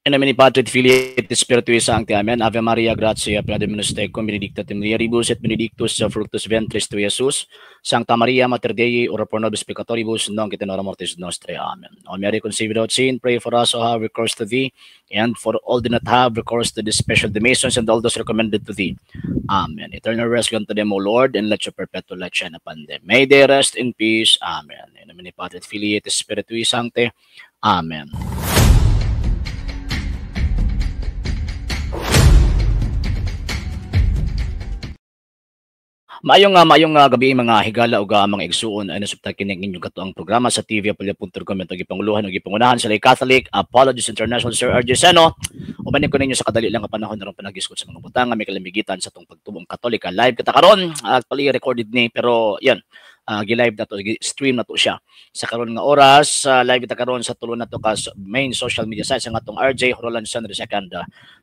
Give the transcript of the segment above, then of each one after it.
In nomine Patri et Filii et Spiritui Sancti. Amen. Ave Maria, gratia plena Dominus tecum, benedicta tu mulieribus et benedictus fructus ventris tui, Iesus. Sancta Maria, Mater Dei, ora pro nobis peccatoribus, nunc et in hora mortis nostre. Amen. O Mary, conceived without sin, pray for us who have recourse to thee, and for all do not have recourse to the special Masons and all those recommended to thee. Amen. Eternal rest unto them, O Lord, and let your perpetual light shine upon them. May they rest in peace. Amen. In nomine Patri et Filii et Spiritui Sancti. Amen. Maayong gabi mga higala ug mga igsuon ay nasubtag kini inyong katuang programa sa TV Apollo.com ug gipanguluhan ug gipangunahan sa Lay Catholic Apologies International Sir R.J. Seno. Umanin ko ninyo sa kadali lang nga panahon na ron panagisgot sa mga butang nga may kalamigitan sa tong pagtubong Katolika. Live kita karon, actually recorded ni pero yan. Gi-live na to, stream na to siya. Sa karon nga oras, live kita karon sa tulo na to ka main social media sites nga atong RJ Roland Sandro II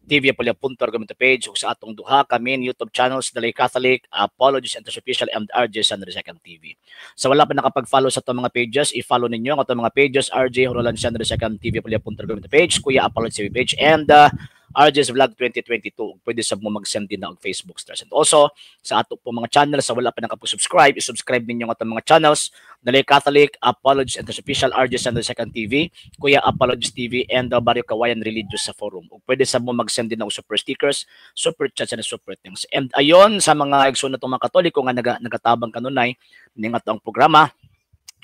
TV Apollo.com page ug sa atong duha ka main YouTube channels Lay Catholic Apologies Official and RJ Sandro II TV. Sa wala pa nakapag-follow sa atong mga pages, i-follow ninyo ang atong mga pages RJ Roland Sandro II TV Apollo.com page, Kuya Apollo TV page, and RJ's Vlog 2022. Pwede sa mo mag-send din na og Facebook stars. And also, sa ato po mga channel, sa wala pa nakapag-subscribe, i-subscribe ninyo ang atong mga channels, Lay Catholic, Apologies and Official, RJ Sandro II TV, Kuya Apologies TV, and Barrio Kawayan Religious sa forum. O pwede sa mo mag-send din na og super stickers, super chats, and super things. And ayon sa mga igsoon na itong mga Katoliko nga nagatabang kanunay, ning atong programa,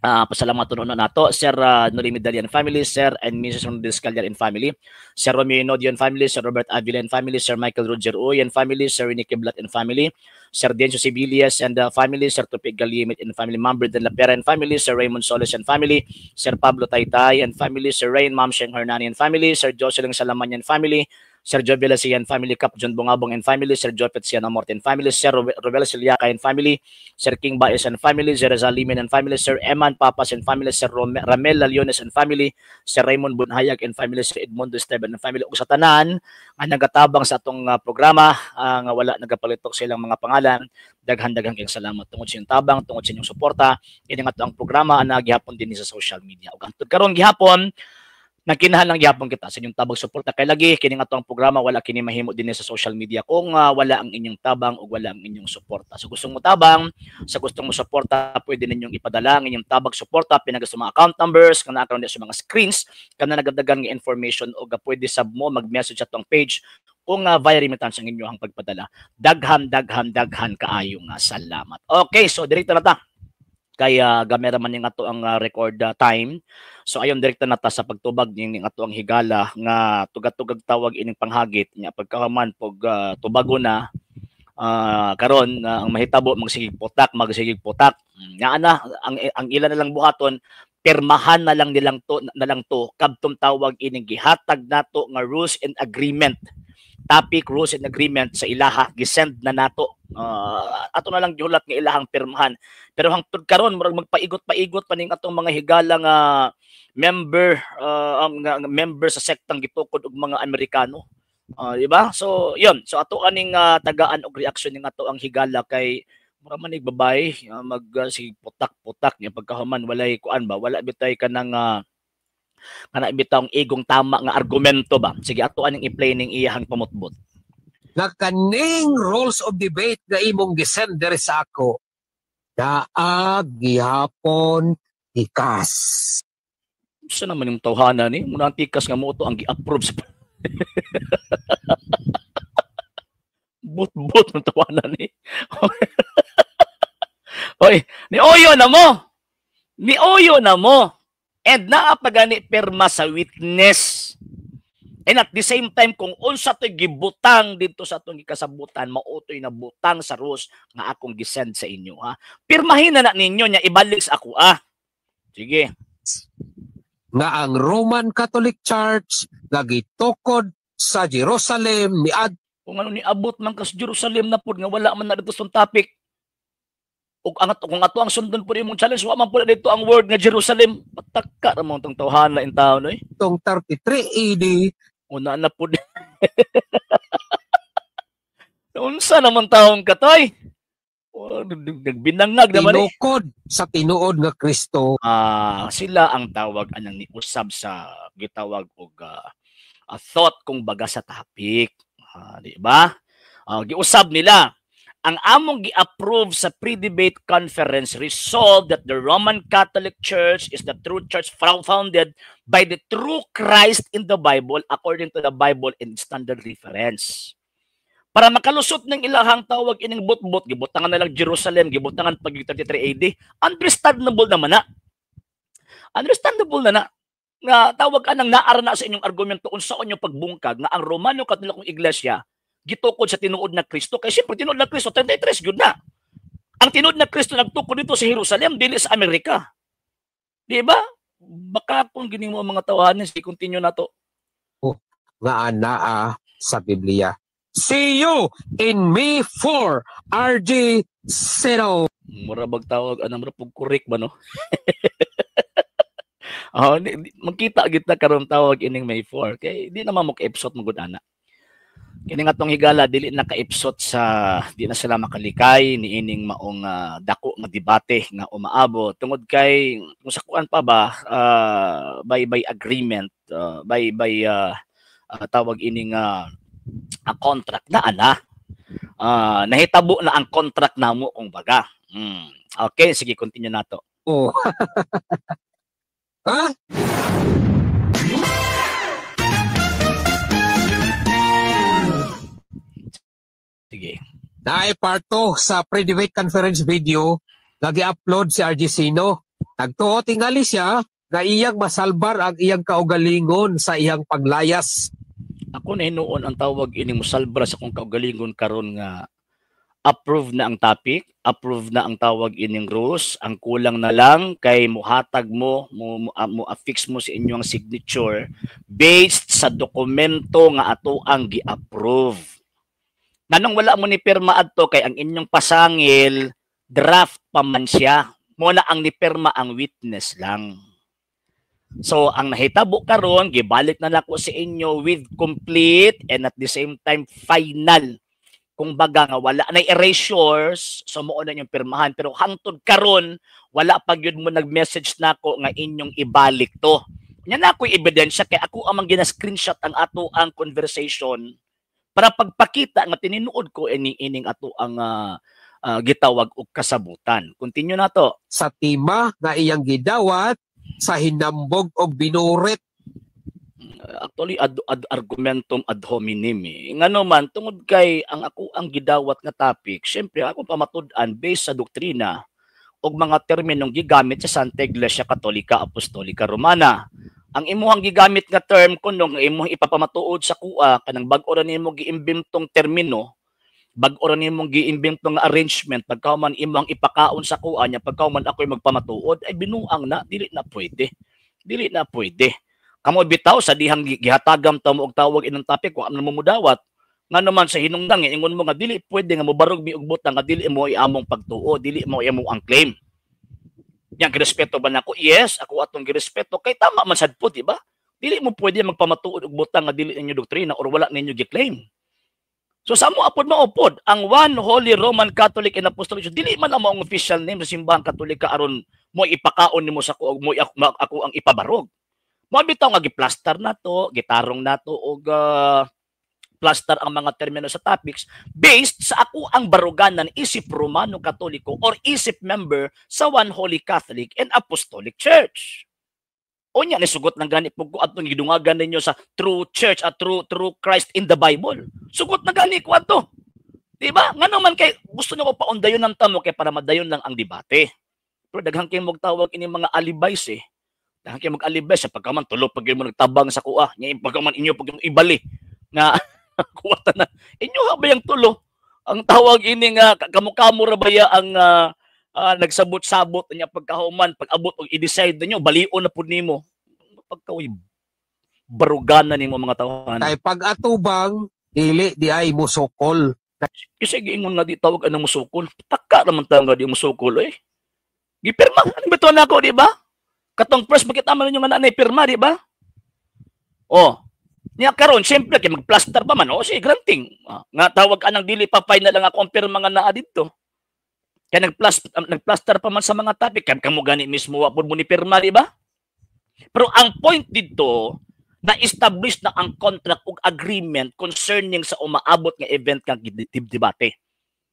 pasalamat to nato Sir Noli Medallian family, Sir and Mrs. Ronaldez Callar and family, Sir Romeo Nodian family, Sir Robert Avila and family, Sir Michael Roger Uy and family, Sir Rene Kiblat and family, Sir Dencio Sibilias and family, Sir Tupig Galimit and family, Mambrid de la Pera and family, Sir Raymond Soles and family, Sir Pablo Taytay and family, Sir Rain Ma'am Sheng Hernani and family, Sir Jocelyn Salaman and family, Sir Joel Sian family, Cap John Bungabong and family, Sir Jopet Sian Amort and family, Sir Robel Siliaca and family, Sir King Baez and family, Sir Zalimin and family, Sir Eman Papas and family, Sir Ramel Laliones and family, Sir Raymond Bunhayag and family, Sir Edmundo Esteban and family. Ug sa tanan ang nagatabang sa atong programa nga wala nagapalitok silang mga pangalan, daghan-daghang kayong salamat tungod sa inyong tabang, tungod sa inyong suporta. Ini nga ang programa ang gihapon din sa social media. Ug hangtod karon gihapon nagkinahalang gyapon kita sa inyong tabang suporta kay lagi kini nga atong programa wala kini mahimo din sa social media kung wala ang inyong tabang o wala ang inyong suporta. So gustong mo tabang, sa gustong mo suporta, pwede ninyong ipadala ang inyong tabang suporta pinag sa mga account numbers kana karon sa mga screens kana nagadagan nga information o pwede sab mo mag-message atong page kung via remittance ang inyong pagpadala. Daghan kaayo nga salamat. Okay, so direkta na ta. Kaya gamera man yung ato ang record time. So ayon direkta na ta sa pagtubag ning ato ang higala nga tugatugag tawag ining panghagit nya pagkahuman pog tubago na karon ang mahitabo magsigig putak nya ana ang ilan na lang buhaton pirmahan na lang to kadtong tawag ining gihatag nato nga rules and agreement. Topic, rules and agreement sa ilaha gisend na nato ato na lang gihulat nga ilahang pirmahan pero hangtod karon murag magpaigot-paigot pa ning atong mga higala nga member sa sektang gitukod og mga Amerikano, di ba? So yun, so ato aning tagaan og reaksyon ning ato ang higala kay mura man ig babay mag si putak-putak nya pagkahuman walay kuan ba wala bitay kanang kana bitawng igong tama nga argumento ba. Sige ato aning i-play ning iyahang pamutbot. Nga kaning rules of debate nga imong gisender sa ako gihapon tikas. Sa naman yung tawhana ni muna ang tikas nga mo to ang gi-approve sa bot ng tawhana ni. Oy, ni Oyo na mo. And naapagani perma sa witness. And at the same time, kung unsa to'y gibutang dito sa itong ikasabutan, mautoy na butang sa rules nga akong gisend sa inyo. Ha? Pirmahin na ninyo niya, ibalik sa ako. Sige. Nga ang Roman Catholic Church nga gitukod sa Jerusalem kung ano ni abot man ka sa Jerusalem na po, nga wala man na dito sa topic. Kung ato ang sundon po imong challenge, wala man po dito ang word nga Jerusalem. Pataka ramon tong tawhana in taon oy. Tong 33 AD una na po. Unsa naman taong katoy? Nagbinangag naman tinukod sa tinuod nga Kristo. Sila ang tawag anang ni usab sa gitawag og thought kung baga sa topic. Di ba? Giusab nila, ang among gi-approve sa pre-debate conference resolved that the Roman Catholic Church is the true church founded by the true Christ in the Bible according to the Bible and standard reference. Para makalusot ng ilahang tawag ining butbot, gibutangan na lang Jerusalem, gibutangan pag 33 AD, understandable naman na. Understandable na nga tawag anang naara na sa inyong argumento unsaon yung pagbungkag nga ang Romano Katolikong Iglesia gitukod sa tinuod na Kristo. Kaya siyempre, tinuod na Kristo, 33, yun na. Ang tinuod na Kristo nagtukod dito sa Jerusalem, dili sa Amerika. Di ba? Baka kung gining mo mga tawanan, i-continue na to. Nga anaa sa Biblia. See you in me for RG Zero. Mura magtawag, anong mura pag-correct ba, no? Magkita kita karon tawag ining May 4. Kaya di naman mo ka-episode mo ana. Kini nga tong higala dili na ka-episode sa di na sila makalikay ni ining maong dako nga debate nga umaabot tungod kay kung sa kuan pa ba by agreement by tawag ining contract na ana nahitabo na ang contract namo kung baga. Okay, sige, continue nato. Oh. Ha? Sige. Naiparto sa pre-debate conference video nga gi-upload si RG Sino. Nagtuo tingali siya nga iyang masalbar ang iyang kaugalingon sa iyang paglayas. Ako na hinuon ang tawag ining mosalbra sa kong kaugalingon karon nga approve na ang topic, approve na ang tawag ining rules, ang kulang na lang kay muhatag mo affix mo sa inyong signature based sa dokumento nga ato ang gi-approve. Nanong wala mo ni pirma adto kay ang inyong pasangil draft pa man siya. Mo na ang ni pirma ang witness lang. So ang nahitabo karon gibalik na nako sa inyo with complete and at the same time final. Kung baga nga wala na erasures, so mo na yung pirmahan pero hangtod karon wala pa gyud mo nag-message nako nga inyong ibalik to. Nya na ako'y ebidensya kay ako amang gina-screenshot ang ato ang conversation para pagpakita nga tininuod ko ining ato ang gitawag og kasabutan. Continue na to. Sa tima nga iyang gidawat sa hinambog og binurit. Actually argumentum ad hominem ngano man tungod kay ang ako ang gidawat nga topic, syempre ako pamatud-an based sa doktrina og mga terminong gigamit sa Santa Iglesia Katolika Apostolika Romana. Ang imuhang gigamit nga term kuno nga imong ipapamatuod sa kuha kanang bag-o ra nimo giimbentong termino, bag-o ra nimo giimbentong arrangement pagka man imong ipakaon sa kuha nya pagka man ako'y magpamatuod ay binuang na dili na pwede. Dili na pwede. Kamo bitaw sa dihang gihatagam ta mo og tawag inong topic wa man mo mudawat. Nga naman sa hinungdan ingon mo nga dili pwede nga mobarog mi og butang nga dili mo iamong pagtuo, dili mo imo ang claim. Yang girespeto ba nako? Yes, ako atong girespeto kay tama man sad po, di ba? Dili mo pwede magpamatuod og butang nga dili ninyo doktrina or wala ninyo gi-claim. So sa mo apod maupod ang One Holy Roman Catholic and Apostolic Church, dili man ang maong official name sa simbahang Katolika aron mo ipakaon nimo sa ko mo ako ang ipabarog. Mo bitaw nga giplaster na to, gitarong na to og plaster ang mga termino sa topics based sa ako ang baruganan isip Romano Katoliko or isip member sa One Holy Catholic and Apostolic Church. Unya ni sugot ng gani pug atong gidungagan ninyo sa true church at true Christ in the Bible. Sugot na gani ko ato. Di ba? Ngano man kay gusto nyo ko paundayon ng tamo kay para madayon lang ang debate. Pero daghang kay magtawag ini mga alibis Daghang kay mag-alibis sa pagkaman tulo pag mo nagtabang sa kuha, nya pagkaman inyo pag ibali nga kuwata na. Inyo ba yung tulo? Ang tawag ini nga kamukamo ra baya ang nagsabot-sabot niya pagkahuman, pag-abot og i-decide niyo balion na pud nimo. Pagkawi baruganan nimo mga tawanan. Kay pag-atubang dili di ay musukol. Kasi giingon nga di tawag anong musukol. Taka naman tawag nga di musukol Gipirma ano ba to nako di ba? Katong press makita man ninyo nga nanay pirma di ba? Oh. Nya karon siyempre kay magplaster pa man sige granting. Nga tawag anang dili pa final lang ako ang pirma nga naa didto. Kaya nagplaster pa man sa mga topic kay kamo gani mismo wa pud mo ni pirma di ba? Pero ang point dito na-establish na ang contract ug agreement concerning sa umaabot nga event kang debate.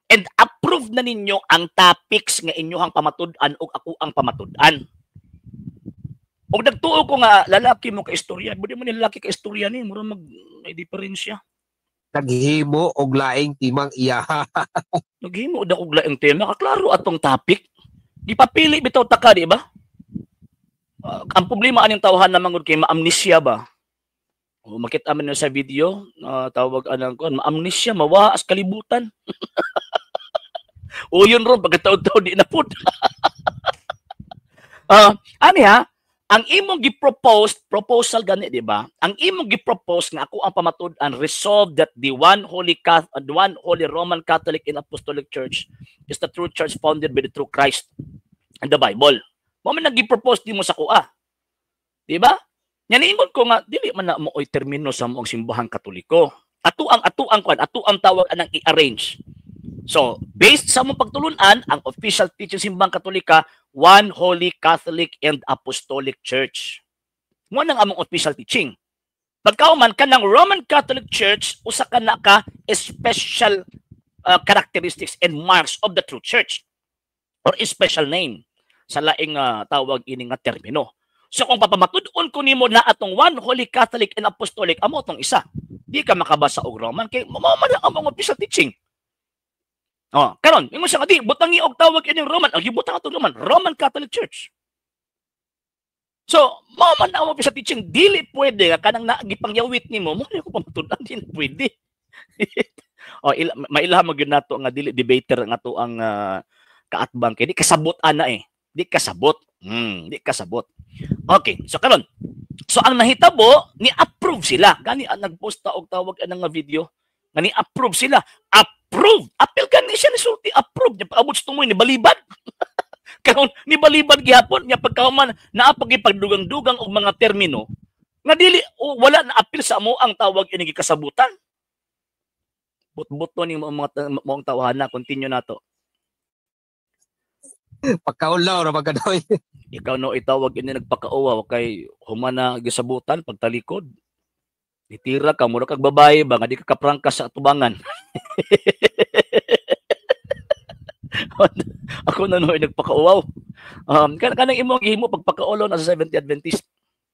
And approve na ninyo ang topics nga inyohang pamatud-an ug ako ang pamatud-an. Ug nagtuo ko nga lalaki mo ka istorya, budi mo ni lalaki ka istorya ni mura may diferensya. Naghimo og laing timang iyaha. Naghimo da og laing tema, kaklaro atong topic. Gipapili bitaw taka, di ba? Ang problema aning tawhan na mangod kay ma-amnesia ba? O makita man sa video, tawag anang ko, ma-amnesia, mawaas kalibutan. O yun ron, pagkataon-taon di na po. Ani ha, ang imong gi-propose, proposal gani, di ba? Ang imong gi-propose nga ako ang pamatud-an, resolve that the one holy Roman Catholic and Apostolic Church is the true church founded by the true Christ and the Bible. Mo man nag-propose di mo sa kuha. Di ba? Yan ingon ko nga dili man na mo oy termino sa moong simbahang Katoliko. Ato ang tawag anang i-arrange. So, based sa mong pagtulunan, ang official teaching simbahang Katolika, one holy Catholic and Apostolic Church. Mo nang among official teaching. Pagkauman kanang Roman Catholic Church usa ka na ka special characteristics and marks of the true church or a special name sa laing tawag ini nga termino. So kung papamatud-on ko nimo na atong one holy Catholic and Apostolic, amo tong isa. Di ka makabasa og Roman kay mao man ang among official teaching. Karon, ingon siya nga di butangi og tawag ini Roman, ang gibutang atong Roman Catholic Church. So, mao man ang official teaching, dili pwede nga kanang nagipangyawit nimo, mo ko pamatud-an din pwede. Mailha mo gyud nato nga dili debater nga to ang kaatbang kay di kasabot ana eh. Di kasabot. Di kasabot. Okay, so karon. So ang nahitabo ni approve sila. Gani nagpost ta og tawag anang video. Nga ni approve sila. Approve. Apil gani siya ni sulti approve. Nya paabot sa tumoy ni balibad. Karon ni balibad gihapon nya pagkahuman naa pagdugang-dugang og mga termino nga dili wala na apil sa amo ang tawag ini gikasabutan. But-buto ni mga tawhana continue nato. Pagkaulaw na magkanoy. Ikaw no itawag ini nagpakauwa kay humana gisabutan pagtalikod. Ditira ka mura kag babae ba nga di ka kaprangkas sa atubangan. Ako na no nagpakauwaw. Kanang imong gihimo pagpakaulaw na sa 70th Adventist.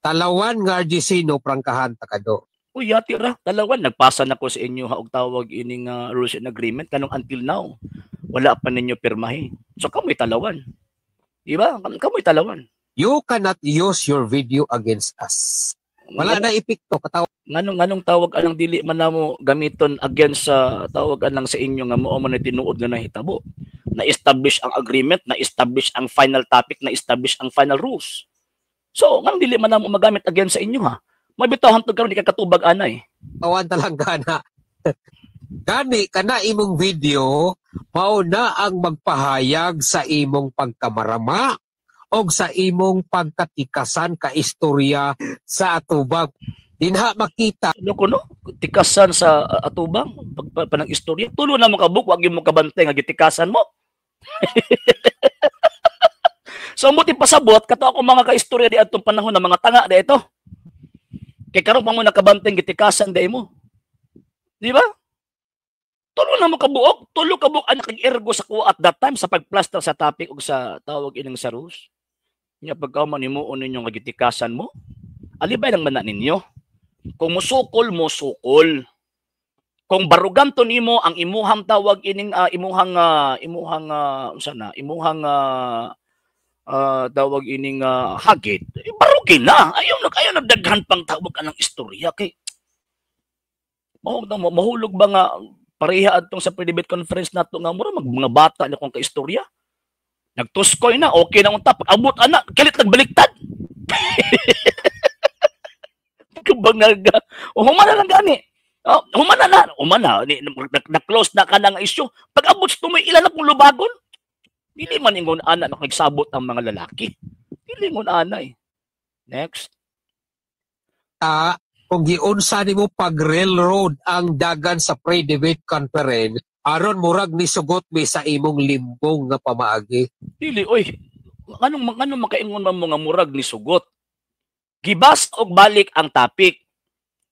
Talawan nga RGC no prangkahan takado. Uy, tira talawan nagpasa na ko sa inyo og tawag ining rules and agreement kanong until now. Wala pa ninyo pirmahe. So kamoy talawan. Diba? Kamoy talawan. You cannot use your video against us. Wala na epekto katawa. Nganong tawag anang dili man namo gamiton against sa tawag anang sa inyo nga mao man tinuod nga nahitabo. Na-establish ang agreement, na-establish ang final topic, na-establish ang final rules. So, nganong dili man namo magamit against sa inyo ha. Mabitaw hantod karon di ka katubag anay. Awan talaga na. Gani kana imong video mao na ang magpahayag sa imong pagkamarama o sa imong pagkatikasan ka istorya sa atubang. Dinha makita. Ano ko no? Tikasan sa atubang? Panang istorya? Tulo na mo kabuk, wag mo kabantay nga gitikasan mo. So, muti pasabot, kato ako mga kaistorya di atong panahon ng mga tanga di ito. Kaya karon pa mo nakabantay gitikasan di mo. Di ba? Tulo na mo kabuok, tulo kabuok ang nakag-ergo sa kuha at that time sa pagplaster sa topic o sa tawag ining sa rules. Nga pagkauman mo ninyo nga gitikasan mo, alibay lang man na ninyo. Kung musukol mo, sukol. Kung barugan to nimo ang imuhang tawag ining imuhang tawag ining hagit, barugin na. Ayaw nagdaghan pang tawag anang istorya kay mahulog ba nga pareha atong sa pre-debate conference nato nga mura mga bata na kung kaistorya. Nagtuskoy na, okay na unta. Pag-abot anak, kalit nagbaliktad. Kabangaga. Humana lang gani. Humana. Na-close na ka na nga issue. Pag-abot sa tumay, ilan na pong lubagon. Dili man ingon ana nagsabot ang mga lalaki. Dili ingon ana eh. Next. Kung giunsa nimo pag-railroad ang dagan sa pre-debate conference, aron murag ni sugot mi sa imong limbong nga pamaagi. Dili, oy. Anong makaingon man mo nga murag ni sugot? Gibas og balik ang topic.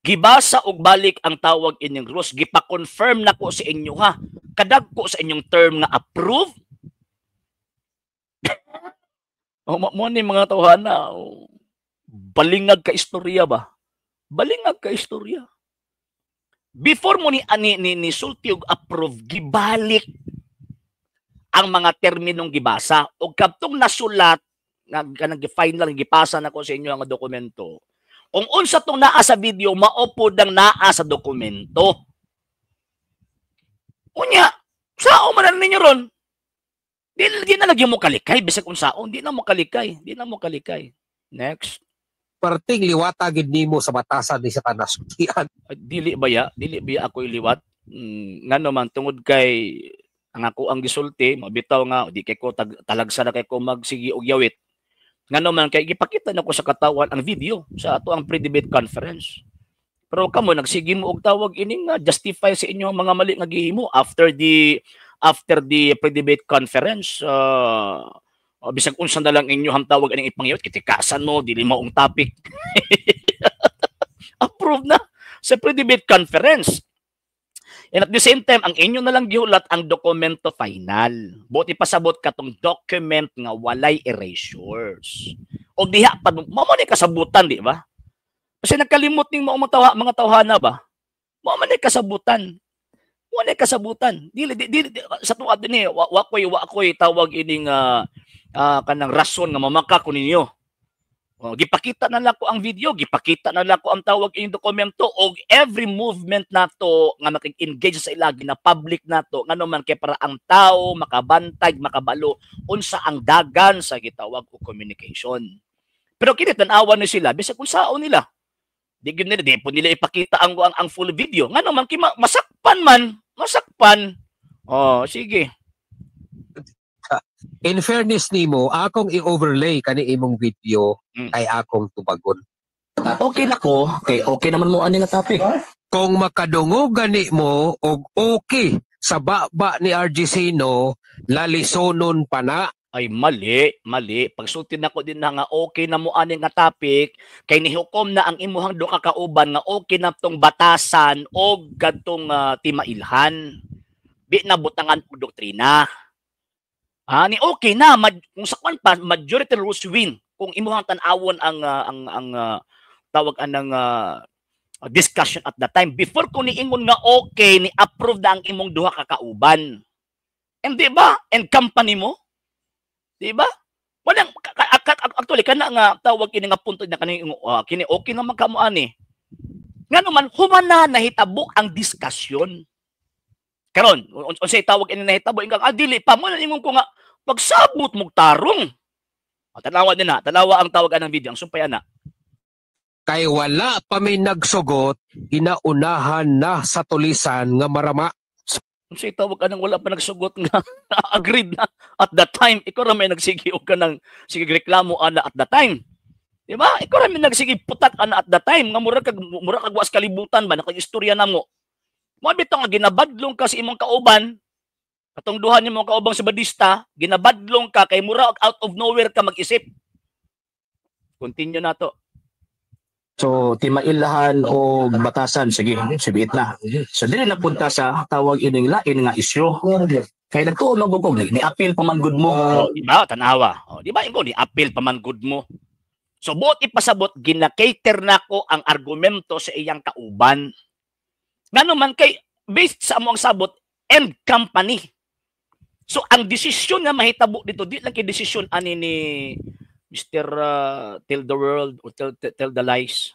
Gibasa og balik ang tawag inyong rules. Gipa-confirm na ko sa inyo ha. Kadag ko sa inyong term nga approve. Mo ni mga tawhana, balingag ka istorya ba? Balingag ka istorya. Before mo ni sulti og approve, gibalik ang mga terminong gibasa o kadtong nasulat kanang final gipasa na ko sa inyo ang dokumento. Kung unsa tong naa sa video, maupod ang naa sa dokumento. Unya, sao man ninyo ron? Di na lagi mo kalikay bisag unsaon, di na mo kalikay. Next. Perting liwata gid nimo sa batasan ni Satanas. Dili ba ako iliwat? Ngano man tungod kay ang ako ang gisulti, mabitaw nga di kay ko talagsa na kay ko magsigi og yawit. Ngano man kay gipakita nako sa katawan ang video sa ato ang pre-debate conference. Pero kamo nagsigi mo og tawag ining justify sa inyong mga mali nga gihimo after the pre-debate conference. Bisag unsa na lang inyo ang tawag ining ipangyawit, kitikasan mo dili maong topic. Approve na sa pre-debate conference. And at the same time, ang inyo na lang gihulat ang dokumento final. Buti pasabot katong document nga walay erasures. O diha pa, mo ni kasabutan, di ba? Kasi nagkalimot ning mga tawhana ba? Mo ni kasabutan. Mo ni kasabutan. Dili sa tuwa din wa koy tawag ining kanang rason nga mamaka ko ninyo. Gipakita na lang ko ang video, gipakita na lang ko ang tawag ining dokumento og every movement nato nga makig-engage sa ilagi na public nato ngano man kay para ang tao makabantay, makabalo unsa ang dagan sa gitawag og communication. Pero kini tan-awan ni sila bisag kung sao nila. Di po nila ipakita ang full video. Ngano man kay masakpan. Oh, sige. In fairness nimo, akong i-overlay kani imong video kay akong tubagon. Okay na ko, okay naman mo ani nga topic. Kung makadungog gani mo og okay sa baba ni RG Sino, lalisonon pa na. Ay mali. Pagsulti nako din na nga okay na mo ani nga topic kay nihukom na ang imuhang duha ka kauban nga okay na tong batasan og kadtong timailhan. Di na butangan og doktrina. Ni okay na kung sakwan pa majority rules win kung imuhang tan-awon ang tawag anang discussion at that time before ko niingon nga okay ni approve na ang imong duha ka kauban. And di ba? And company mo? Di ba? Walang actually kana nga tawag ini nga punto na kini okay naman kamo ani. Ngano man humana nahitabok ang discussion. Karon, unsay tawag ini nahitabo ingkang dili pa mo ingon ko nga pagsabot mog tarong. Tanawa din na, tanawa ang tawag anang video, ang sumpay ana. Kay wala pa may nagsugot, inaunahan na sa tulisan nga marama. Unsay tawag anang wala pa nagsugot nga agreed na at that time, ikaw ra may nagsigi og kanang sige reklamo ana at that time. Di ba? Ikaw ra may nagsigi putak ana at that time nga mura kag was kalibutan ba nakag-istorya namo. Mo bitaw nga ginabadlong ka sa imong kauban, katong duha nimong kaubang sa badista, ginabadlong ka kay mura out of nowhere ka mag-isip. Continue na to. So timailahan o batasan sige sibit na. So dili napunta sa tawag ining lain nga isyu. Kay nagtuo magugog ni appeal pa man gud mo. Di ba tanawa? Di ba ingo ni appeal pa man gud mo. So buot ipasabot gina-cater nako ang argumento sa iyang kauban. Ngano man kay based sa among sabot and company. So ang desisyon nga mahitabo dito di lang kay desisyon ani ni Mr. Tell the world or tell the lies.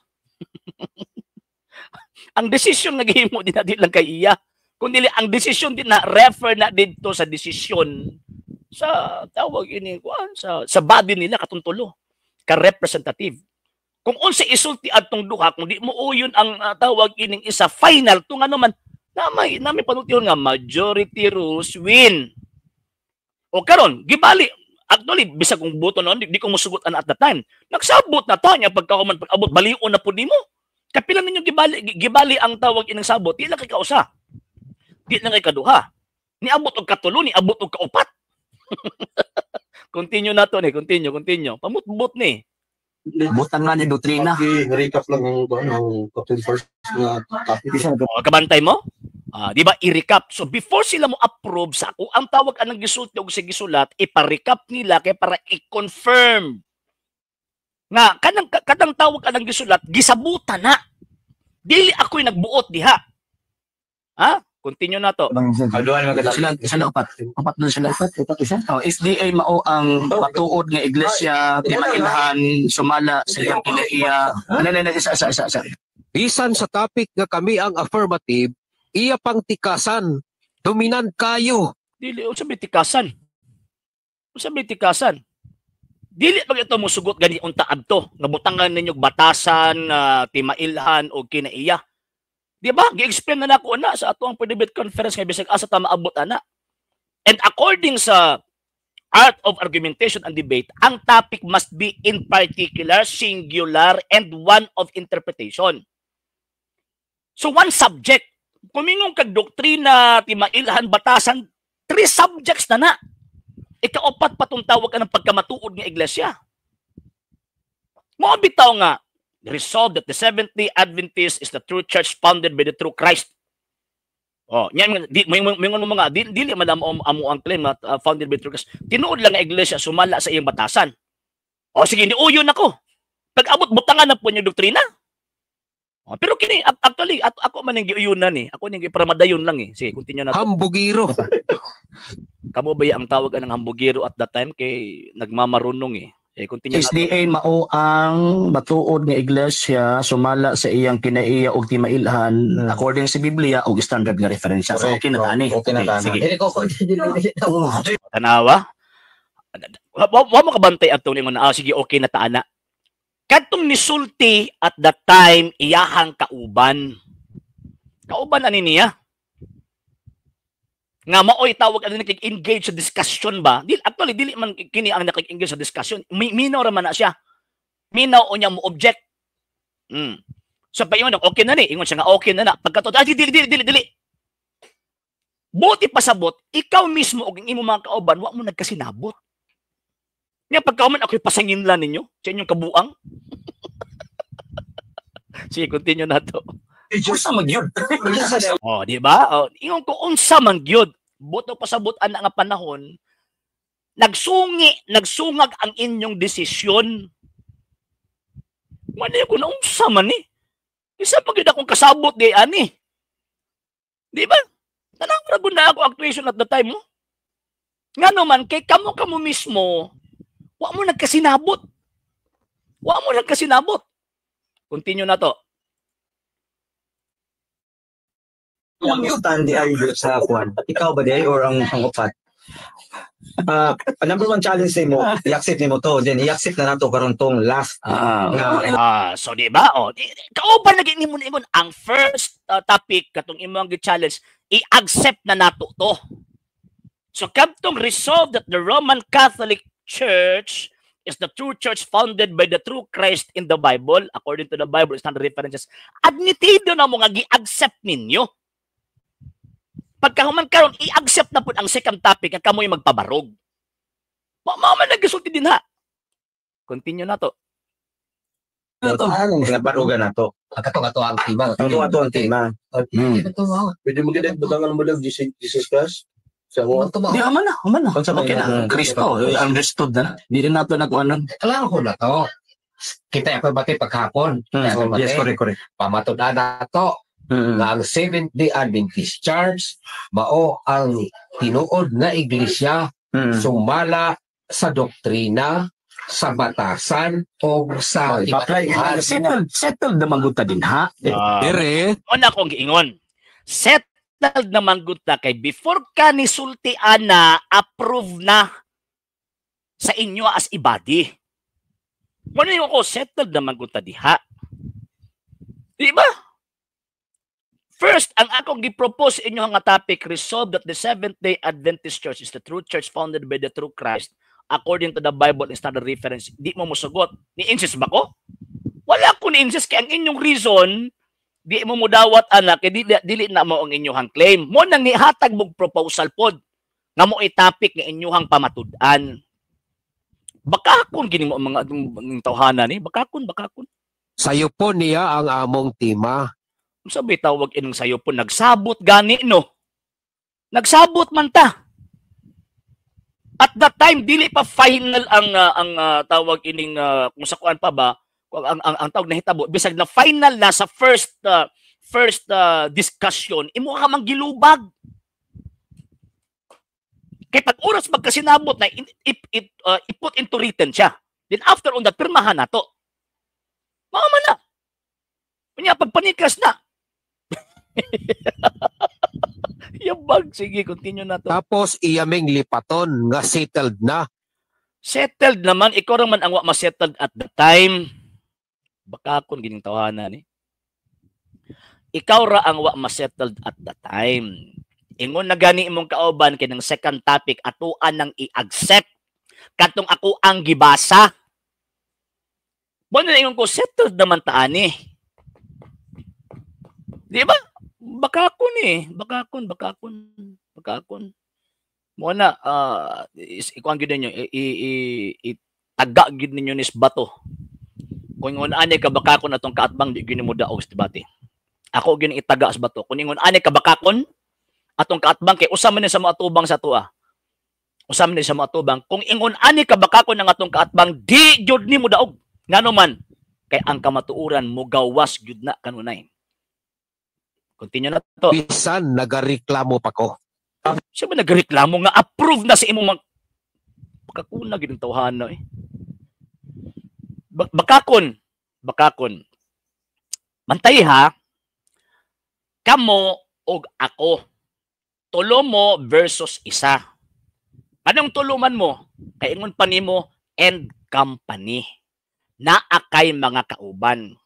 Ang desisyon nga gihimo din na di lang kay iya. Kundi ang desisyon din na refer na dito sa desisyon sa tawag ini kuan sa body nila katuntulo ka representative. Kung unsa isulti adtong duha kung di mo uyon ang tawag ining isa final to ngano man namay panutihon nga majority rules win. O karon gibali actually bisag kung buto noon di ko mosugotan at the time. Nagsabot na ta nya pagkahuman pag-abot balion na pud nimo. Kapila ninyo gibali ang tawag inang sabot di lang kay kausa. Di lang kay kaduha. Niabot og katulo ni abot og kaupat. Continue na to ni, continue. Pamutbot ni. Butang nga ni doktrina. I-recap lang ang Captain First na topic. O, kabantay mo? Di ba, i-recap. So, before sila mo approve sa kung ang tawag anang gisulti o sa gisulat, ipa-recap nila kaya para i-confirm. Nga, kadang tawag anang gisulat, gisabutan na. Dili ako'y nagbuot diha. Ha? Continue na to. Sila upat na sila. SDA mao ang matuod nga iglesia, timailhan, sumala sa iyang kinaiya. Isa. Bisan sa topic nga kami ang affirmative, iya pang tikasan. Dominant kayo. Dili, o sabi tikasan. Dili pag ito mo sugot gani unta adto, nabutangan ninyo batasan, timailhan o kinaiya. Di ba? Gi-explain na nako na sa ato ang pre-debate conference nga bisag asa ta maabot ana. And according sa art of argumentation and debate, ang topic must be in particular, singular, and one of interpretation. So one subject. Kumingong kag doktrina, timailhan, batasan, 3 subjects na. Ikaapat patong tawag ka ng pagkamatuod ng iglesia. Mga bitaw nga, resolved that the Seventh-day Adventist is the true church founded by the true Christ. Oh, yan mga dili man amo ang claim na founded by the true Christ. Tinuod lang ang iglesia sumala sa iyang batasan. O sige, niuyon ako. Pag-abot butangan na po yung doktrina. Oh, pero kini actually ako man ang giuyunan eh. Ako ning ipramadayon lang eh. Sige, continue na. Hambugiro. Kamo ba ang tawag ng hambugiro at that time kay nagmamarunong eh. Continue SDA mao ang matuod nga iglesia sumala sa iyang kinaiya og timailhan according sa Biblia og standard nga referensya. So okay na tani. Okay na tani. Tanawa. Wa mo kabantay ato ni mo na sige okay na taana. Kadtong nisulti at that time iyahang kauban. Kauban ani niya? Nga maoy tawag ano nakik-engage sa discussion ba? Actually dili man kini ang nakik-engage sa discussion. Minaw ra man na siya. Minaw o niya mo object. So pa yun, okay na ni. Ingon siya nga okay na na. Pagkatod, dili. Buti pasabot, ikaw mismo og imo mga kauban, wa mo nagkasinabot. Nga pagkauman ako'y pasangin lang ninyo sa inyong kabuang. Sige, continue na to. Unsa man gyud? Oh, di ba? Oh, ingon ko unsa man gyud. Buto pasabot ana nga panahon, nagsungag ang inyong desisyon. Mani ko na unsa man ni. Isa pa gyud akong kasabot di ani. Di ba? Tanang ra gud na ako actuation at the time mo. Ngano man kay kamo mismo, wa mo nagkasinabot. Continue na to. Ang stand ay sa kuan. Ikaw ba di or ang upat? Number 1 challenge mo, i-accept nimo to, then i-accept na nato karon tong last. So di ba? Oh, kauban lagi nimo ingon ang first topic katong imong gi-challenge, i-accept na nato to. So kadtong resolve that the Roman Catholic Church is the true church founded by the true Christ in the Bible, according to the Bible standard references. Admitido na mo nga gi-accept ninyo. Pagkahuman karon i-accept na po ang second topic nga kamoy magpabarog. Mama nagsulti din ha. Continue na to. Anong nabarugan nato? Ato ang tema. Ato ang tema. Pwede mo gid butangan mo lang Jesus Christ. Sa mo. Di aman na. Okay na. Kristo, understood na. Di rin nato nagkuanan. Alam ko na to. Kita pa bati paghapon. Yes, correct. Pamatudan na to. Na ang Seventh-day Adventist Church mao ang tinuod na iglesia sumala sa doktrina, sa batasan o sa Settled na maguta din ha. Una kong giingon. Settled na mangguta kay before ka ni sultian na approve na sa inyo as ibadi. Muna yung ako, settled na mangguta diha. Di ba? First, ang akong gi-propose sa inyo nga topic, resolve that the Seventh-day Adventist Church is the true church founded by the true Christ according to the Bible and standard reference. Di mo musugot. Ni-insist ba ko? Wala ko ni-insist kaya ang inyong reason, di mo mudawat anak, dili na mo ang inyong claim. Mo nang nihatag mong proposal pod nga mo i-topic nga inyong pamatud-an. Bakakon gini mo ang mga tawhana ni, bakakon. Sayo po niya ang among tima. Sabi tawag inong sayo po, nagsabot gani no. Nagsabot man ta. At that time dili pa final ang tawag ining kung sa kuan pa ba ang tawag na hitabo bisag na final na sa first discussion imo ka mang gilubag. Kay pag oras magkasinabot na i-put into written siya. Then after on that pirmahan nato. Mao man na. Kunya pagpanikas na. Yabag, sige, continue na to. Tapos iyaming lipaton nga settled na. Settled naman, ikaw raman ang wa ma-settled at the time. Baka kung gining tawanan ni. Ikaw ra ang wa ma-settled at the time. Ingon na gani imong kauban kay ng second topic atuan nang i-accept katong ako ang gibasa. Mo na ingon ko settled naman ta ani. Di ba? Bakakon eh. Bakakon. Mo na ikuan gyud ninyo itaga gyud ninyo nis bato. Kung ingon ani ka bakakon atong kaatbang di gyud mo daog sa debate. Ako gyud itaga sa bato. Kung ingon ani ka bakakon atong kaatbang kay usa man ni sa mga atubang sa tuwa. Usa man ni sa mga atubang kung ingon ani ka bakakon ang atong kaatbang di gyud nimo daog. Ngano man kay ang kamatuoran mo gawas gyud na kanunay. Continue na to. Bisan nagareklamo pa ko. Siya ba nagreklamo nga approve na sa imong bakakuna gyud ang tawhana eh. Bakakon. Mantay ha. Kamo og ako. Tulo mo versus isa. Anong tuluman mo? Kay ingon pa nimo and company. Naakay mga kauban.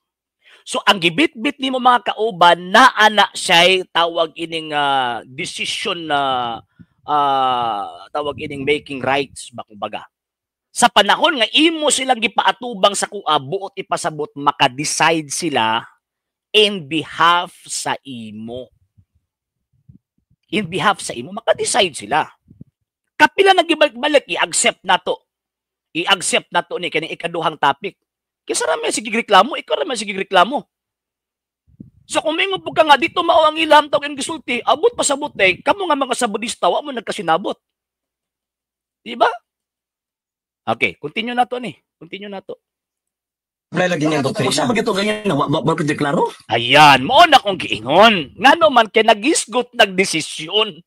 So ang gibit-bit nimo mga kauban na ana siya tawag ining decision na tawag ining making rights baga. Sa panahon nga imo silang gipaatubang sa kuha buot ipasabot maka-decide sila in behalf sa imo. In behalf sa imo maka-decide sila. Kapila nagibalik-balik i-accept nato. I-accept nato ni kani ikaduhang topic. Kisa ra man sige reklamo, ikaw ra man sige reklamo. So kung may mo ka nga dito mao ang ilam tawag ang gisulti, abot pasabot day, kamo nga mga sabudista wa mo nagkasinabot. Di ba? Okay, continue nato ni. Continue nato. Wala lagi niya doktrina. Usa ba gito ganyan na wa deklaro? Ayan, mo na kong giingon. Ngano man kay nagisgot nagdesisyon.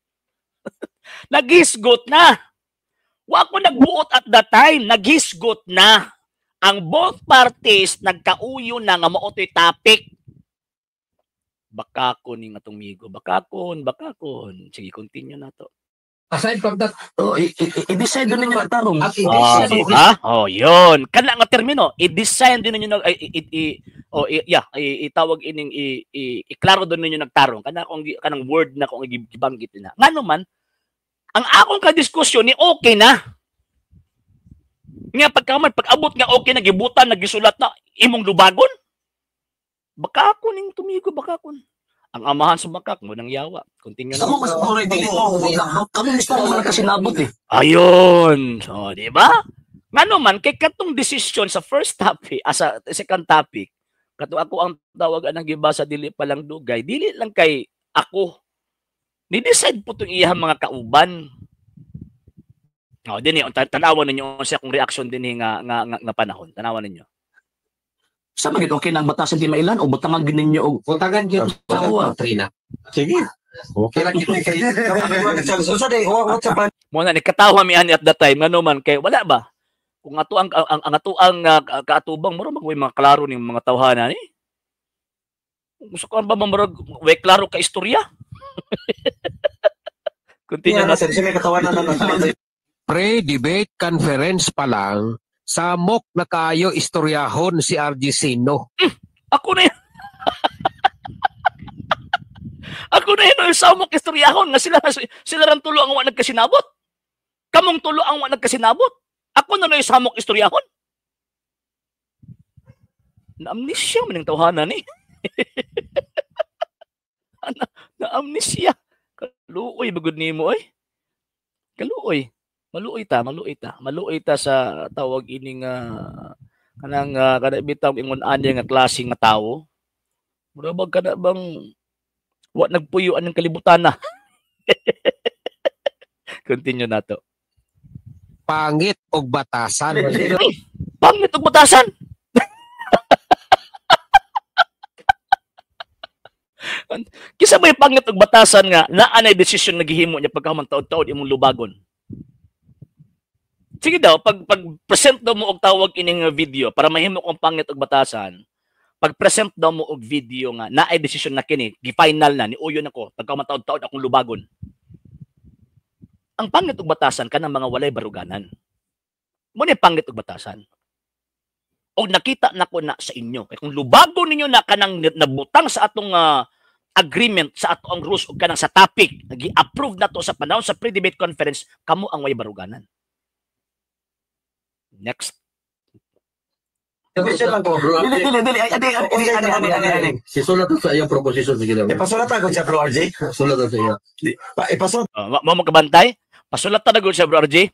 Nagisgot na. Wa ko nagbuot at that time, nagisgot na. Ang both parties nagkauyo na nga mao toy topic. Bakakon ning atong migo. Bakakon. Sige, continue na to. Aside from that, I-decide din ninyo nagtarong. Diba? Yun. Kana nga termino, i-design din ninyo itawag ining i-klaro din ninyo nagtarong. Kanang word na kung gibanggit na. Ngano man, ang akong kadiskusyon ni okay na. Nga pag-abot nga okay na gibutan nagisulat na imong lubagon. Bakakon ning tumigo bakakon. Ang amahan sa makak mo nang yawa. Continue na. Kamo mas already mo. Kamo gusto mo nagkasinabot eh. Ayun. So, di ba? Ngano man kay katong decision sa first topic, sa second topic, kato ako ang tawag anang gibasa dili pa lang dugay, dili lang kay ako. Ni-decide po itong iyang mga kauban. Din tanawan ninyo sa akong reaction din nga panahon. Tanawan ninyo. Sa bagay okay nang batasan di mailan o butangan gid ninyo og puntagan yun sa doktrina. Sige. Okay lang kita kay. Mo na nikatawa mi ani at that time ngano man kay wala ba? Kung ato ang kaatubang muro magway mga klaro ning mga tawhana ni. Gusto ko ba mamurag way klaro ka istorya? Continue na. Pre-debate conference pa lang, samok na kayo istoryahon si RG Sino. Ako na yan. Ako na yun, samok istoryahon nga sila ran tulo ang wa nagkasinabot. Kamong tulo ang wa nagkasinabot. Ako na yung samok istoryahon. Na-amnesia man yung tawhana ni. Na-amnesia. Kaluoy, bagod ni mo eh. Kaluoy. Maluoy ta sa tawag ining kanang bitaw ingon ani nga klase nga tawo. Murabag kana bang wa nagpuyuan ng kalibutan na. Continue na to. Pangit og batasan. Pangit og batasan. Kisa may pangit og batasan nga naa nay desisyon naghihimo niya pagkahuman taud-taud imong lubagon. Sige daw, pag present daw mo og tawag ining video para mahimo kong pangit og batasan, pag present daw mo og video nga naay desisyon na kini, gi-final na ni uyon ako pagkahuman taud-taud akong lubagon. Ang pangit og batasan kanang mga walay baruganan. Mo ni pangit og batasan. Og nakita nako na sa inyo kay kung lubagon ninyo na kanang nabutang sa atong agreement sa ato ang rules o kanang sa topic nagi-approve na to sa panahon sa pre-debate conference, kamo ang way baruganan. Next. Question lang ko. Dili. Adi. Sisulat sa iyang proposition sige daw. Ipasulat ako sa Bro RJ. Sulat sa iya. Ipasulat. Mo makabantay? Pasulat ta na gud sa Bro RJ.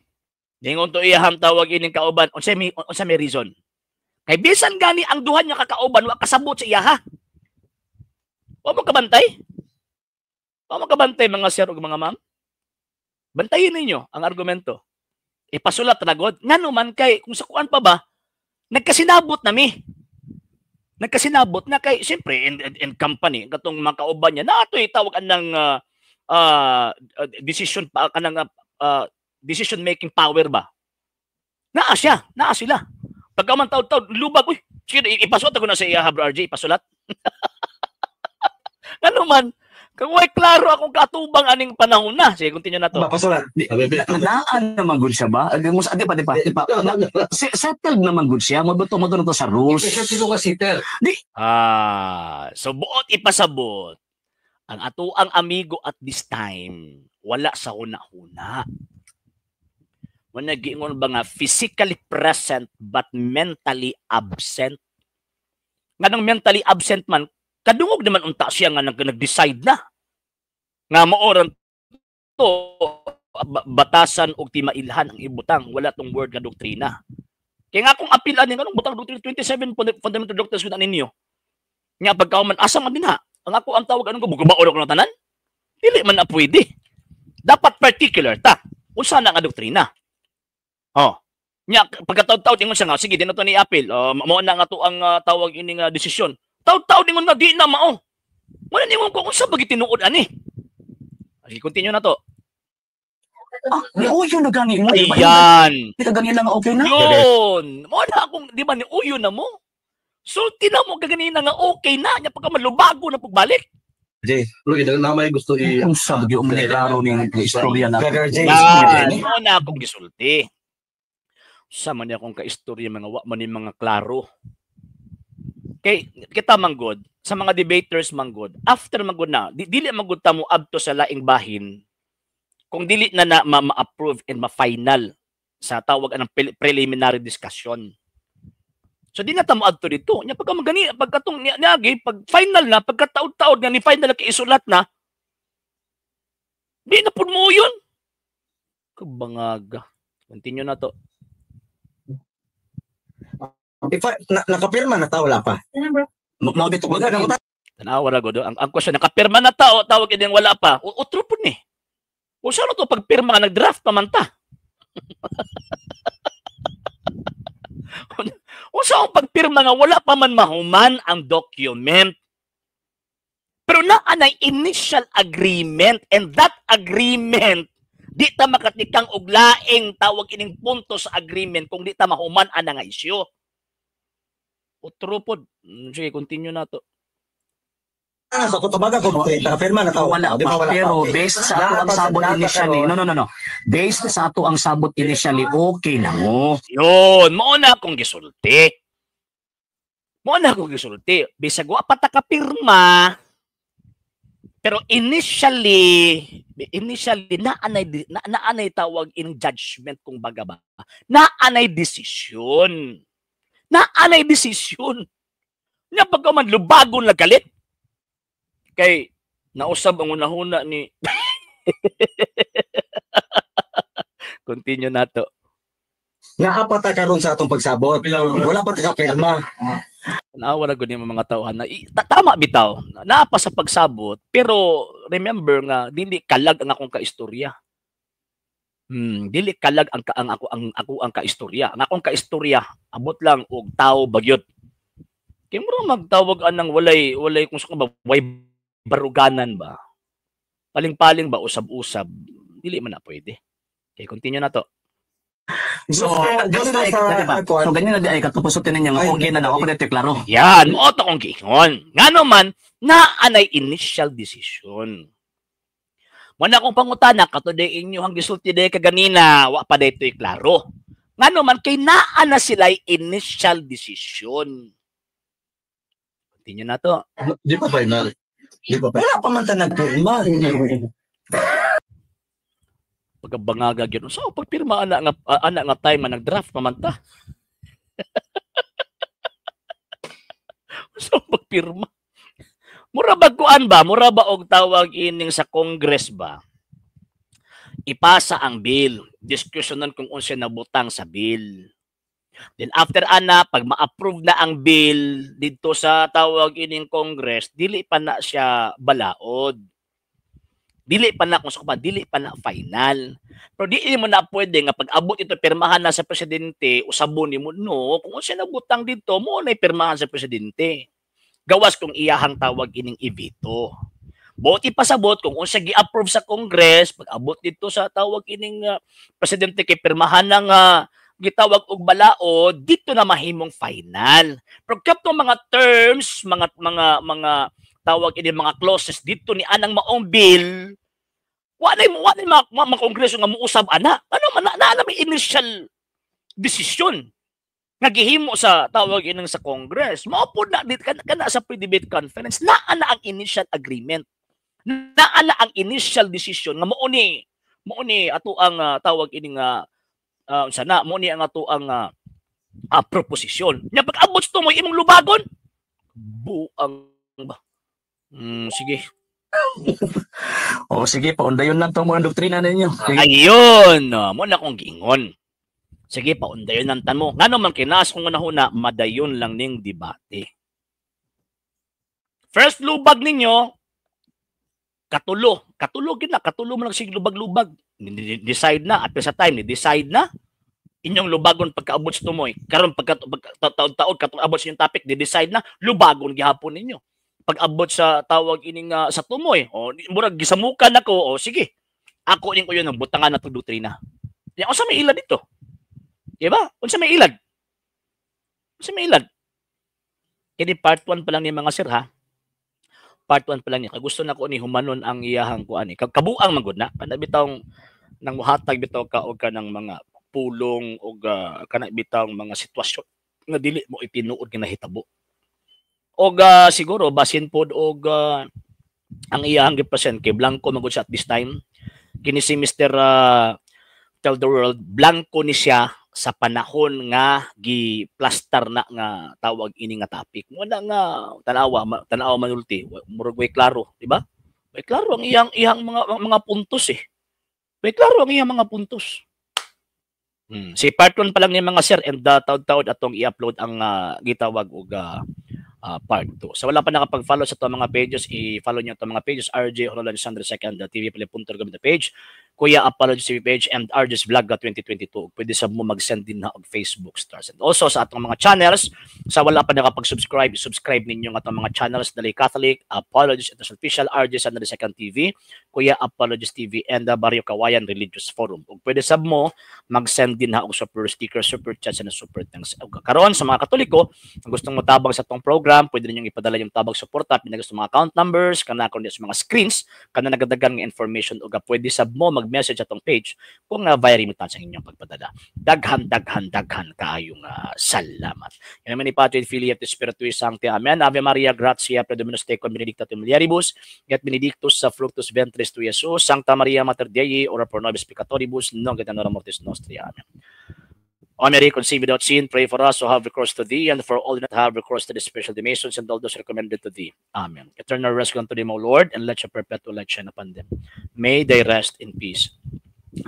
Ningon to iyahang tawag ining kauban unsa may reason. Kay bisan gani ang duha niya kakauban wa kasabot sa iyaha. Wa mo kabantay? Wa mo kabantay mga sir ug mga ma'am? Bantayin ninyo ang argumento. Ipasulat na god. Ngano man kay kung sa kuan pa ba nagkasinabot na mi. Nagkasinabot na kay siyempre in company katong mga kauban niya na ato'y tawag ng decision pa kanang decision making power ba. Naa sila. Pagka man taud-taud lubag uy, sige ipasulat ko na sa iya Bro RJ ipasulat. Ano man kung way klaro akong katubang aning panahon na. Sige, continue na to. Mapasulat. Naan naman good siya ba? Di pa. Settled naman good siya. Mabuto na to sa rules. Sino ka sitter? So buot ipasabot. Ang atuang amigo at this time, wala sa una-una. Managingon ba nga physically present but mentally absent? Nganong mentally absent man, kadungog naman unta siya nga nag-decide na. Nga maoran to batasan og timailhan ang ibutang wala tong word nga doktrina. Kaya nga kung apilan ni kanong butang doktrina 27 fundamental doctrines with ninyo. Nga pagkauman asa man dinha. Ang ako ang tawag anong gubaon ko ng tanan? Dili man na pwede. Dapat particular ta. Unsa na nga doktrina? Nya pagkataud-taud ingon siya nga sige din to ni apil. Mao na nga to ang tawag ini nga desisyon. Taud-taud ningon na di na mao. Wala ningon ko unsa bagi tinuod ani. Sige, continue na to. Ni uyo na gani mo. Ayan. Kita gani lang okay na. Yun. Mo na akong di ba ni uyo na mo? Sulti na mo kaganina nga okay na nya pagka malubago na pagbalik. Pero na may gusto Kung sa bagi klaro ning istorya na. Brother RJ. Mo na akong gisulti. Sa man akong kaistorya mga wa man mga klaro. Kay kita manggod sa mga debaters manggod after manggod na dili manggod ta mo adto sa laing bahin kung dili na ma-approve and ma-final sa tawag anang preliminary discussion. So di na ta mo adto dito. Nya pagka magani pagkatong niagi pag final na pagkataud-taud nga ni final na kiisulat na di na pud mo yun. Kabangaga. Continue na to. Nakapirma na tao wala pa. Mo bito ba na Tanawa ra gud ang question nakapirma na tao tawag ini wala pa. Utro pud ni. Usa na to pagpirma nga nag-draft pa man ta. Usa ang pagpirma nga wala pa man mahuman ang document. Pero naa nay initial agreement and that agreement di ta makatikang og laing tawag ining punto sa agreement kung di ta mahuman ana nga isyu. Utro pod. Sige, continue na to. Sa kutubaga ko nakapirma na tao. wala Di ba pa, wala pero pa? based sa ato ang sabot initially. No. Based sa ato ang sabot initially, okay na mo. Yun, mao na akong gisulti. Bisag wa pa ta kapirma. Pero initially naanay tawag in judgment kung baga ba. Naanay desisyon. Nya pagka man lubagon na galit. Kay nausab ang unahuna ni Continue na to. Nga apat ta karon sa atong pagsabot. Wala pa ta pirma. Naawa na gud mga tauhan na tama bitaw. Naapa sa pagsabot pero remember nga dili kalag ang akong kaistorya. Dili kalag ang ako ang kaistorya. Ang akong kaistorya abot lang og tao bagyot. Kay mo magtawag anang walay kung sa ba way baruganan ba. Paling-paling ba usab-usab. Dili man na pwede. Okay, continue na to. So, ganyan na di ay katupusotin ninyo nga okay na na ako dito klaro. Yan, mo to kong giingon. Ngano man naanay initial decision. Muna akong pangutana katuday inyo hang gisulti day kaganina wa pa daytoy klaro. Ngano man kay naa na sila initial decision. Continue na to. Di pa final. Di pa final. Wala pa man ta nagpirma. Pagkabangaga gyud. So pagpirma ana nga time man nag-draft pa man ta. So pagpirma. Mura ba kuan ba? Mura ba og tawag ining sa Congress ba? Ipasa ang bill. Diskusyonan kung unsa nabutang sa bill. Then after ana, pag ma-approve na ang bill dito sa tawag ining Congress, dili pa na siya balaod. Dili pa na kung sa dili pa na final. Pero dili mo na pwede nga pag abot ito pirmahan na sa presidente, usabon nimo no, kung unsa nabutang dito, mo na pirmahan sa presidente. Gawas kung iyahang tawag ining i-veto. Buti pasabot kung unsa gi-approve sa Congress, pag abot dito sa tawag ining presidente kay pirmahan ng gitawag og balaod, dito na mahimong final. Pero kapto mga terms, mga tawag ini mga clauses dito ni anang maong bill, wala mga kongreso nga muusab ana. Ano man na may initial decision nga gihimo sa tawag inang sa Congress. Mao na dit kana sa pre-debate conference na ana ang initial agreement. Na ana ang initial decision nga mao ni ato ang tawag ining sana mo ni ang ato ang proposisyon. Nya pag abot to mo imong lubagon, buang ba. Sige. Sige, paundayon lang itong mga doktrina ninyo. Ayun, mo na kong giingon. Sige, paundayon lang tan mo. Ngano man kinas kung una-una, madayon lang ning debate. First lubag ninyo, katulo mo lang sig lubag-lubag. Decide na at sa time ni decide na inyong lubagon pagkaabot sa tumoy. Karon pagka-taon katuabot sa inyong topic, di-decide na lubagon gihapon ninyo. Pag-abot sa tawag ining sa tumoy, murag gisamukan nako, sige. Ako ning ko yun ang butangan na doktrina. Yang unsa may ilad dito? Di ba? Unsa may ilad? Unsa may ilad? Kini part 1 pa lang ni mga sir ha. Part 1 pa lang niya. Gusto na ko ni humanon ang iyahang kuan ni. Kabuang magud na. Kana bitawng nang muhatag bitaw ka og kanang mga pulong og kana bitawng mga sitwasyon nga dili mo itinuod nga nahitabo. Og siguro basin pod og ang iyang gipresent kay Blanco magud siya at this time. Kini si Mr. Tell the World, Blanco ni siya sa panahon nga gi-plaster na nga tawag ini nga topic. Wala nga tanawa manulti, murag way klaro, di ba? Way klaro ang iyang mga puntos eh. Way klaro ang iyang mga puntos. Si part 1 pa lang ni mga sir and taud-taud atong i-upload ang gitawag og part 2. So wala pa nakapag-follow sa itong mga pages, i-follow nyo itong mga pages, RJ Honolan Sandra II, tvpili.com na page, Kuya Apologies TV page, and RJ's Vlog 2022. Pwede sa mo mag-send din na og Facebook stars. And also sa atong mga channels, sa wala pa nakapag-subscribe, subscribe ninyo ang atong mga channels, Dalay Catholic, Apologies, International Official, RJ Sandra II TV, Kuya Apologies TV, and Barrio Kawayan Religious Forum. Ug pwede sa mo mag-send din na og super sticker, super chats, and super thanks. Karon sa mga Katoliko, kung gustong matabang sa atong program, pwede ninyong ipadala yung tabang suporta, pinagos mga account numbers, kana kundi sa mga screens, kana nagadagan nga information o pwede sab mo mag-message atong page kung via remittance ang inyong pagpadala. Daghan kaayong salamat. Yan naman ni Patri Filiat Spiritui Sancti. Amen. Ave Maria Gratia Predominus Tecum Benedicta tu mulieribus et benedictus fructus ventris tui, Jesus. Sancta Maria Mater Dei, ora pro nobis peccatoribus, nunc et in hora mortis nostri. Amen. O Mary, conceived without sin, pray for us who have recourse to thee, and for all who not have recourse to the special donations and all those recommended to thee. Amen. Eternal rest unto them, O Lord, and let your perpetual light shine upon them. May they rest in peace.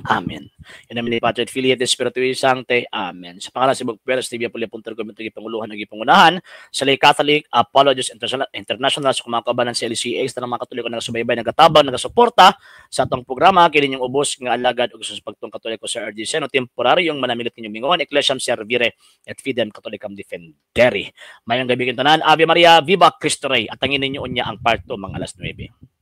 Amen. In nomine Patri et Filii et Spiritui Sancti. Amen. Sa pangalan si Bugperas TV Apollo.com ito gipanguluhan ug gipangunahan sa Lay Catholic Apologies International sa mga kabanan sa LCA sa mga Katoliko na nagasubaybay, nagatabang, nagasuporta sa atong programa kini yung ubos nga alagad ug sa pagtong Katoliko sa RG Seno temporaryong manamilit ninyo mingon Ecclesiam Servire et Fidem Catholicam Defendere. Mayong gabi kintanan, Ave Maria, Viva Cristo Rey. At tangin ninyo unya ang part 2 mga alas 9.